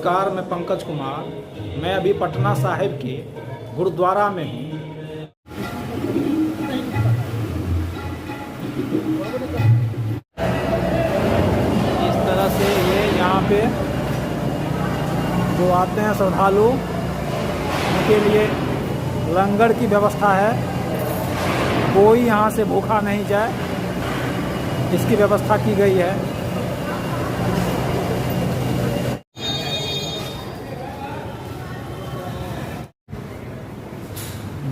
नमस्कार, मैं पंकज कुमार। मैं अभी पटना साहिब के गुरुद्वारा में हूँ। इस तरह से ये यहाँ पे जो आते हैं श्रद्धालु, उनके लिए लंगर की व्यवस्था है। कोई यहाँ से भूखा नहीं जाए, इसकी व्यवस्था की गई है।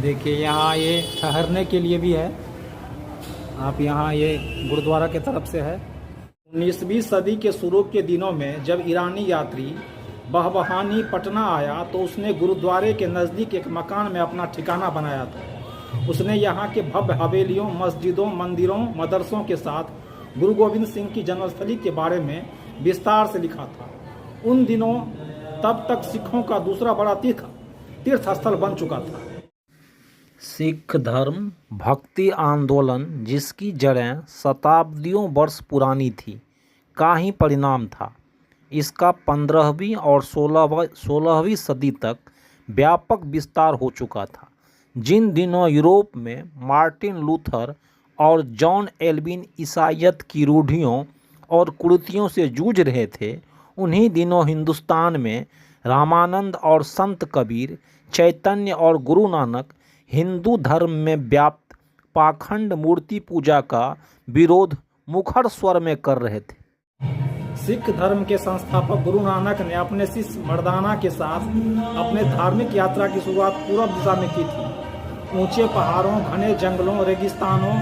देखिए यहाँ ये ठहरने के लिए भी है। आप यहाँ ये गुरुद्वारा के तरफ से है। 19वीं सदी के शुरू के दिनों में जब ईरानी यात्री बहबहानी पटना आया तो उसने गुरुद्वारे के नज़दीक एक मकान में अपना ठिकाना बनाया था। उसने यहाँ के भव्य हवेलियों, मस्जिदों, मंदिरों, मदरसों के साथ गुरु गोविंद सिंह की जन्मस्थली के बारे में विस्तार से लिखा था। उन दिनों तब तक सिखों का दूसरा बड़ा तीर्थ स्थल बन चुका था। सिख धर्म भक्ति आंदोलन, जिसकी जड़ें शताब्दियों वर्ष पुरानी थी, का ही परिणाम था। इसका 15वीं और 16वीं सदी तक व्यापक विस्तार हो चुका था। जिन दिनों यूरोप में मार्टिन लूथर और जॉन एल्विन ईसाईयत की रूढ़ियों और कुरीतियों से जूझ रहे थे, उन्हीं दिनों हिंदुस्तान में रामानंद और संत कबीर, चैतन्य और गुरु नानक हिंदू धर्म में व्याप्त पाखंड मूर्ति पूजा का विरोध मुखर स्वर में कर रहे थे। सिख धर्म के संस्थापक गुरु नानक ने अपने शिष्य मर्दाना के साथ अपने धार्मिक यात्रा की शुरुआत पूर्व दिशा में की थी। ऊंचे पहाड़ों, घने जंगलों, रेगिस्तानों,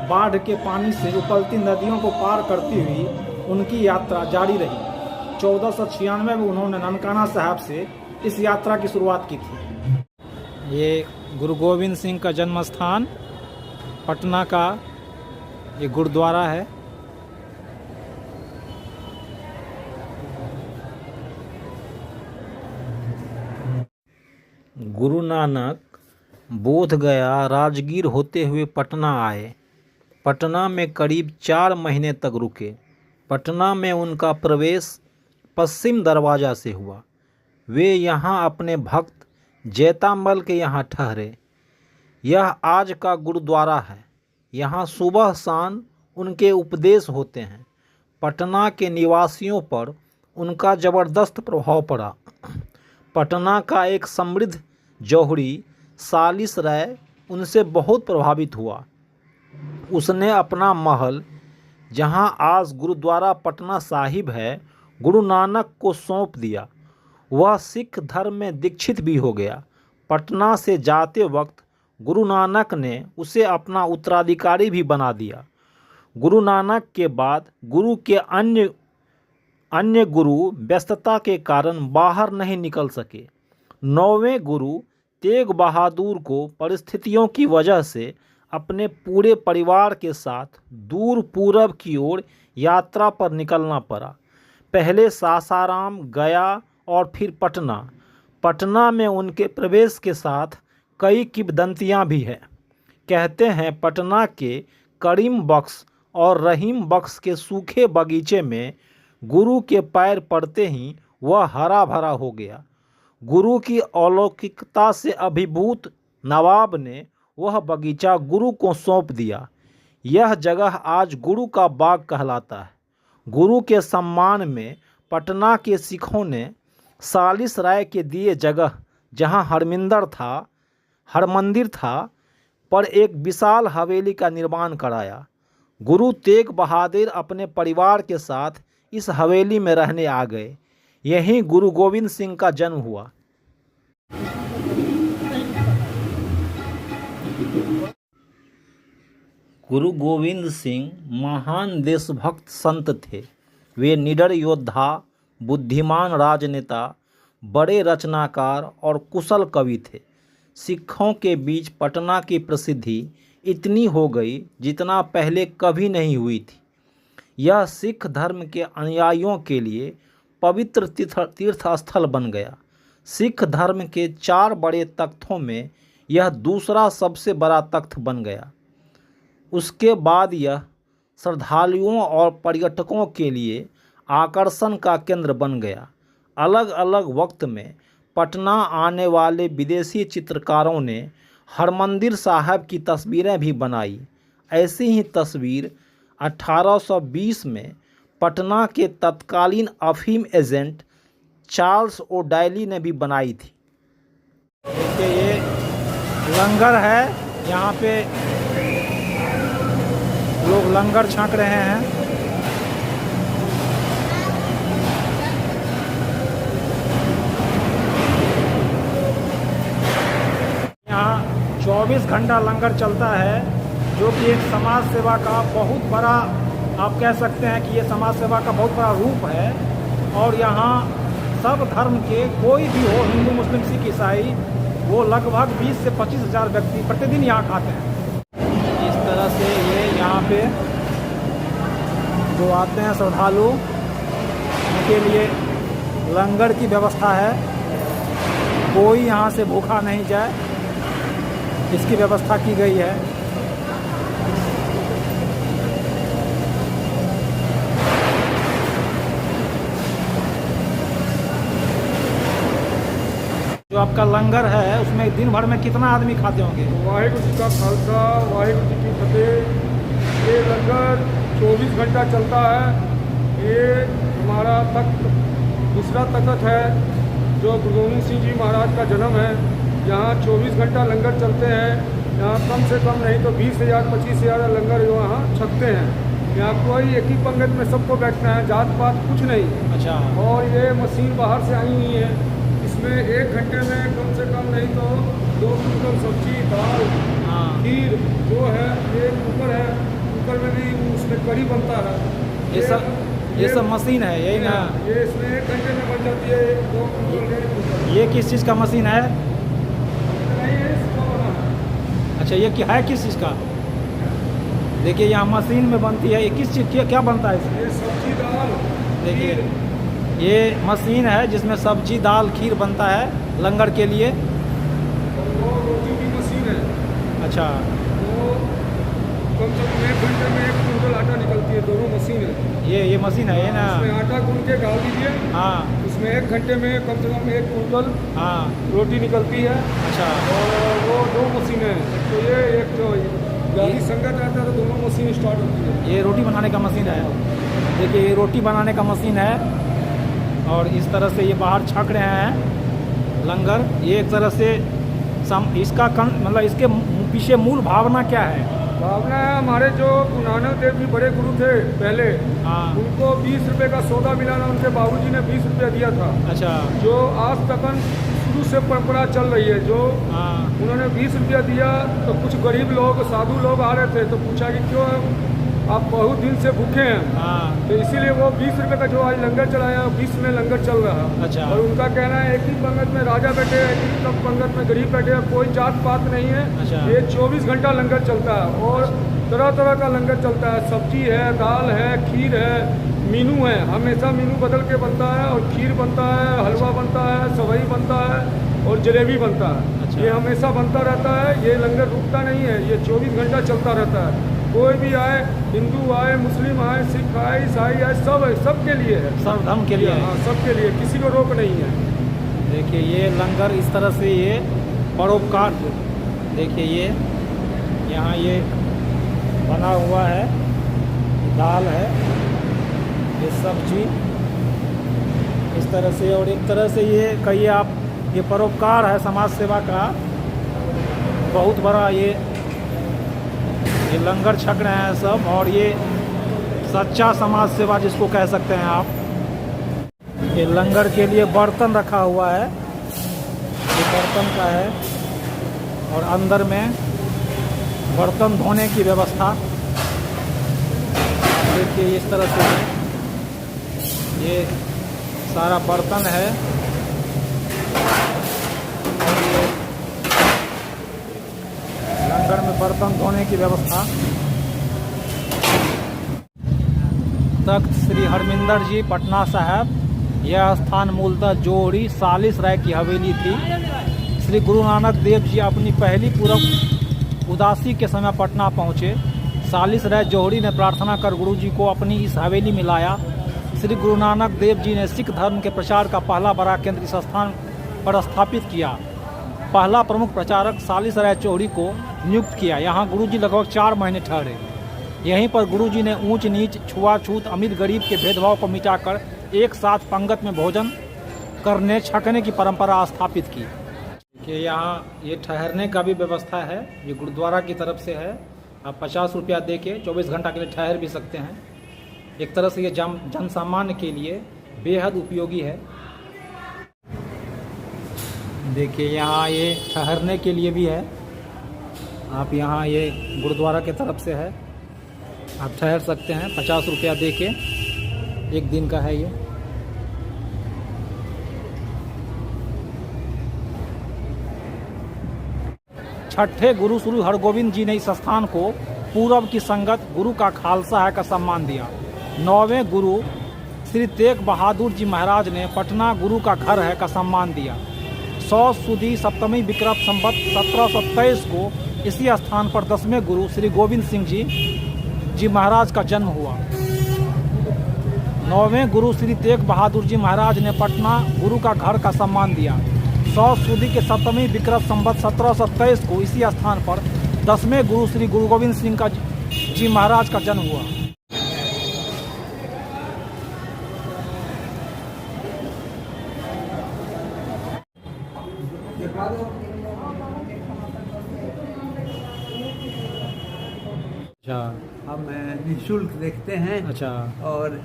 बाढ़ के पानी से उबलती नदियों को पार करती हुई उनकी यात्रा जारी रही। 1496 में उन्होंने ननकाना साहब से इस यात्रा की शुरुआत की थी। ये गुरु गोविंद सिंह का जन्म स्थान पटना का ये गुरुद्वारा है। गुरु नानक बोधगया, राजगीर होते हुए पटना आए। पटना में करीब 4 महीने तक रुके। पटना में उनका प्रवेश पश्चिम दरवाज़ा से हुआ। वे यहाँ अपने भक्त जैतामल के यहाँ ठहरे। यह आज का गुरुद्वारा है। यहाँ सुबह शाम उनके उपदेश होते हैं। पटना के निवासियों पर उनका ज़बरदस्त प्रभाव पड़ा। पटना का एक समृद्ध जौहरी सालिस राय उनसे बहुत प्रभावित हुआ। उसने अपना महल, जहाँ आज गुरुद्वारा पटना साहिब है, गुरु नानक को सौंप दिया। वह सिख धर्म में दीक्षित भी हो गया। पटना से जाते वक्त गुरु नानक ने उसे अपना उत्तराधिकारी भी बना दिया। गुरु नानक के बाद गुरु के अन्य गुरु व्यस्तता के कारण बाहर नहीं निकल सके। 9वें गुरु तेग बहादुर को परिस्थितियों की वजह से अपने पूरे परिवार के साथ दूर पूरब की ओर यात्रा पर निकलना पड़ा। पहले सासाराम, गया और फिर पटना। पटना में उनके प्रवेश के साथ कई किंवदंतियाँ भी हैं। कहते हैं पटना के करीम बख्श और रहीम बख्श के सूखे बगीचे में गुरु के पैर पड़ते ही वह हरा भरा हो गया। गुरु की अलौकिकता से अभिभूत नवाब ने वह बगीचा गुरु को सौंप दिया। यह जगह आज गुरु का बाग कहलाता है। गुरु के सम्मान में पटना के सिखों ने सालिस राय के दिए जगह, जहां हरमंदिर था, पर एक विशाल हवेली का निर्माण कराया। गुरु तेग बहादुर अपने परिवार के साथ इस हवेली में रहने आ गए। यहीं गुरु गोविंद सिंह का जन्म हुआ। गुरु गोविंद सिंह महान देशभक्त संत थे। वे निडर योद्धा, बुद्धिमान राजनेता, बड़े रचनाकार और कुशल कवि थे। सिखों के बीच पटना की प्रसिद्धि इतनी हो गई जितना पहले कभी नहीं हुई थी। यह सिख धर्म के अनुयायियों के लिए पवित्र तीर्थ स्थल बन गया। सिख धर्म के 4 बड़े तख्तों में यह दूसरा सबसे बड़ा तख्त बन गया। उसके बाद यह श्रद्धालुओं और पर्यटकों के लिए आकर्षण का केंद्र बन गया। अलग अलग वक्त में पटना आने वाले विदेशी चित्रकारों ने हरमंदिर साहब की तस्वीरें भी बनाई। ऐसी ही तस्वीर 1820 में पटना के तत्कालीन अफीम एजेंट चार्ल्स ओडायली ने भी बनाई थी। देखिए ये लंगर है, यहाँ पे लोग लंगर छक रहे हैं। यहाँ 24 घंटा लंगर चलता है, जो कि एक समाज सेवा का बहुत बड़ा, आप कह सकते हैं कि ये समाज सेवा का बहुत बड़ा रूप है। और यहाँ सब धर्म के कोई भी हो, हिंदू मुस्लिम सिख ईसाई, वो लगभग 20 से 25 हज़ार व्यक्ति प्रतिदिन यहाँ खाते हैं। इस तरह से ये यहाँ पे जो आते हैं श्रद्धालु, उनके लिए लंगर की व्यवस्था है। कोई यहाँ से भूखा नहीं जाए, इसकी व्यवस्था की गई है। जो आपका लंगर है उसमें दिन भर में कितना आदमी खाते होंगे? वाहिगुरु जी का खालसा, वाहिगुरु जी की फतेह। ये लंगर 24 घंटा चलता है। ये हमारा तख्त दूसरा तख्त है, जो गुरु गोविंद सिंह जी महाराज का जन्म है। यहाँ 24 घंटा लंगर चलते हैं। यहाँ कम से कम नहीं तो 20,000 25,000 लंगर यहाँ छकते हैं। यहाँ कोई एक ही पंगत में सबको बैठना है, जात पात कुछ नहीं। अच्छा। और ये मशीन बाहर से आई हुई है। इसमें 1 घंटे में कम से कम नहीं तो 2 कुंटल सब्जी, दाल, खीर जो है। ये कुकर है, कुकर में भी उसमें कढ़ी बनता है। ये सब मशीन है, यही ना? ये इसमें 1 घंटे में बन जाती है 2 कुंटल 1.5 कुंटल। ये किस चीज़ का मशीन है? नहीं, ये इसका बना है। अच्छा, ये क्या है, किस चीज़ का? देखिए यहाँ मशीन में बनती है। ये किस चीज़ की, क्या बनता है इसमें? ये सब्जी, दाल, देखिए ये मशीन है जिसमें सब्जी दाल खीर बनता है लंगर के लिए। और वो रोटी की मशीन है। अच्छा। वो कम से कम 1 घंटे में 1 कुंटल आटा निकलती है। दोनों मशीन है। ये मशीन है, ये ना? उसमें आटा गूंद के डाल दीजिए। हाँ। उसमें 1 घंटे में कम से कम 1 कुंटल हाँ रोटी निकलती है। अच्छा। और वो 2 मशीनें हैं। एक तो ये, एक तो गाड़ी संगत रहता है तो दोनों मशीन स्टार्ट होती है। ये रोटी बनाने का मशीन है। देखिए ये रोटी बनाने का मशीन है। और इस तरह से ये बाहर छक रहे हैं लंगर। ये एक तरह से इसका मतलब इसके पीछे मूल भावना क्या है? भावना है, हमारे जो गुरु नानक देव जी बड़े गुरु थे पहले, हाँ। उनको 20 रुपये का सौदा मिला ना, उनके बाबूजी ने 20 रुपया दिया था। अच्छा। जो आज तक शुरू से परंपरा चल रही है। जो उन्होंने 20 रुपया दिया तो कुछ गरीब लोग, साधु लोग आ रहे थे तो पूछा कि क्यों आप बहुत दिन से भूखे हैं। तो इसीलिए वो 20 रुपये का जो आज लंगर चलाया, 20 में लंगर चल रहा है। अच्छा। और उनका कहना है एक ही पंगत में राजा बैठे हैं, एक ही पंगत में गरीब बैठे हैं, कोई जात पात नहीं है। अच्छा। ये 24 घंटा लंगर चलता है और तरह तरह का लंगर चलता है। सब्जी है, दाल है, खीर है, मीनू है। हमेशा मीनू बदल के बनता है और खीर बनता है, हलवा बनता है, सेवई बनता है और जलेबी बनता है। अच्छा। ये हमेशा बनता रहता है। ये लंगर रुकता नहीं है, ये 24 घंटा चलता रहता है। कोई भी आए, हिंदू आए, मुस्लिम आए, सिख आए, ईसाई आए, सब है, सबके लिए है। सब धर्म के लिए है। हाँ, सबके लिए, किसी को रोक नहीं है। देखिए ये लंगर इस तरह से ये परोपकार, देखिए ये यहाँ ये बना हुआ है, दाल है, ये सब्जी इस तरह से। और एक तरह से ये कहिए आप, ये परोपकार है समाज सेवा का बहुत बड़ा। ये लंगर छक रहे हैं सब। और ये सच्चा समाज सेवा जिसको कह सकते हैं आप। ये लंगर के लिए बर्तन रखा हुआ है, ये बर्तन का है। और अंदर में बर्तन धोने की व्यवस्था देखिए इस तरह से। ये सारा बर्तन है। और ये लंगर में बर्तन धोने की व्यवस्था। तख्त श्री हरमिंदर जी पटना साहब, यह स्थान मूलतः जोहरी सालिस राय की हवेली थी। श्री गुरु नानक देव जी अपनी पहली पूर्व उदासी के समय पटना पहुँचे। सालिस राय जोहरी ने प्रार्थना कर गुरु जी को अपनी इस हवेली में लाया। श्री गुरु नानक देव जी ने सिख धर्म के प्रचार का पहला बड़ा केंद्र इस स्थान पर स्थापित किया। पहला प्रमुख प्रचारक सालिसराय चौहरी को नियुक्त किया। यहाँ गुरुजी लगभग 4 महीने ठहरे। यहीं पर गुरुजी ने ऊंच नीच, छुआछूत, अमीर गरीब के भेदभाव को मिटाकर एक साथ पंगत में भोजन करने छकने की परंपरा स्थापित की। कि यहाँ ये ठहरने का भी व्यवस्था है, ये गुरुद्वारा की तरफ से है। आप 50 रुपया दे के 24 घंटा के लिए ठहर भी सकते हैं। एक तरह से ये जन सामान्य के लिए बेहद उपयोगी है। देखिए यहाँ ये ठहरने के लिए भी है। आप यहाँ ये गुरुद्वारा के तरफ से है, आप ठहर सकते हैं 50 रुपया दे के। एक दिन का है ये। छठे गुरु श्री हरगोविंद जी ने इस स्थान को पूरब की संगत गुरु का खालसा है का सम्मान दिया। 9वें गुरु श्री तेग बहादुर जी महाराज ने पटना गुरु का घर है का सम्मान दिया। 100 सुदी सप्तमी विक्रम संवत 1723 को इसी स्थान पर 10वें गुरु श्री गोविंद सिंह जी महाराज का जन्म हुआ। 9वें गुरु श्री तेग बहादुर जी महाराज ने पटना गुरु का घर का सम्मान दिया। 100 सुदी के सप्तमी विक्रम संवत 1723 को इसी स्थान पर 10वें गुरु श्री गुरु गोविंद सिंह जी महाराज का जन्म हुआ। अच्छा, हम निःशुल्क देखते हैं। अच्छा, और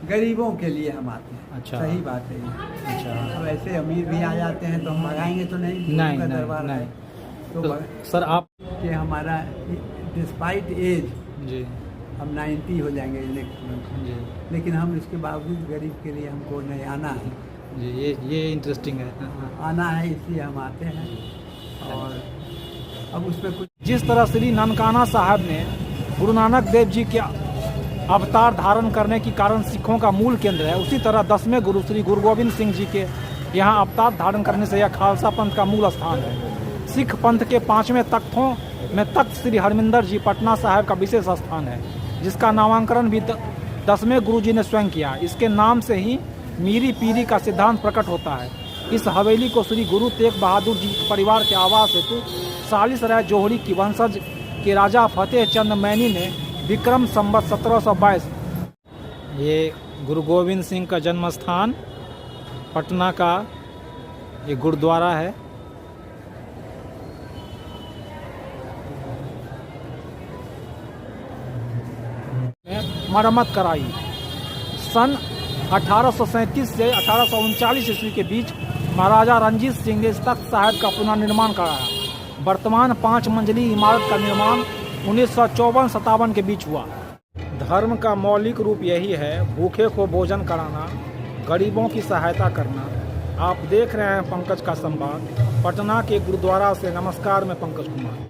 गरीबों के लिए हम आते हैं। अच्छा, सही बात है ये। अच्छा। अब ऐसे अमीर भी आ जाते हैं तो हम मंगाएंगे तो नहीं। नहीं, उनका नहीं, दरबार है। नहीं। तो सर आप कि हमारा डिस्पाइट एज जी हम 90 हो जाएंगे नेक्स्ट मंथ, जी लेकिन हम इसके बावजूद गरीब के लिए हमको नहीं आना है। जी ये इंटरेस्टिंग है। आना है इसलिए हम आते हैं। और अब उसमें कुछ जिस तरह श्री ननकाना साहब ने गुरु नानक देव जी के अवतार धारण करने की कारण सिखों का मूल केंद्र है, उसी तरह 10वें गुरु श्री गुरु गोविंद सिंह जी के यहाँ अवतार धारण करने से यह खालसा पंथ का मूल स्थान है। सिख पंथ के 5वें तख्तों में तख्त श्री हरमिंदर जी पटना साहिब का विशेष स्थान है, जिसका नामांकन भी 10वें गुरु जी ने स्वयं किया। इसके नाम से ही मीरी पीरी का सिद्धांत प्रकट होता है। इस हवेली को श्री गुरु तेग बहादुर जी परिवार के आवास हेतु सालिसराय जोहरी की वंशज के राजा फतेह चंद मैनी ने विक्रम संवत 1722 ये गुरु गोविंद सिंह का जन्म स्थान पटना का ये गुरुद्वारा है। मरम्मत कराई। सन 1837 से 1839 ईस्वी के बीच महाराजा रंजीत सिंह ने इस तख्त साहिब का पुनर्निर्माण कराया। वर्तमान 5 मंजिली इमारत का निर्माण 1954-57 के बीच हुआ। धर्म का मौलिक रूप यही है, भूखे को भोजन कराना, गरीबों की सहायता करना। आप देख रहे हैं पंकज का संवाद। पटना के गुरुद्वारा से नमस्कार, मैं पंकज कुमार।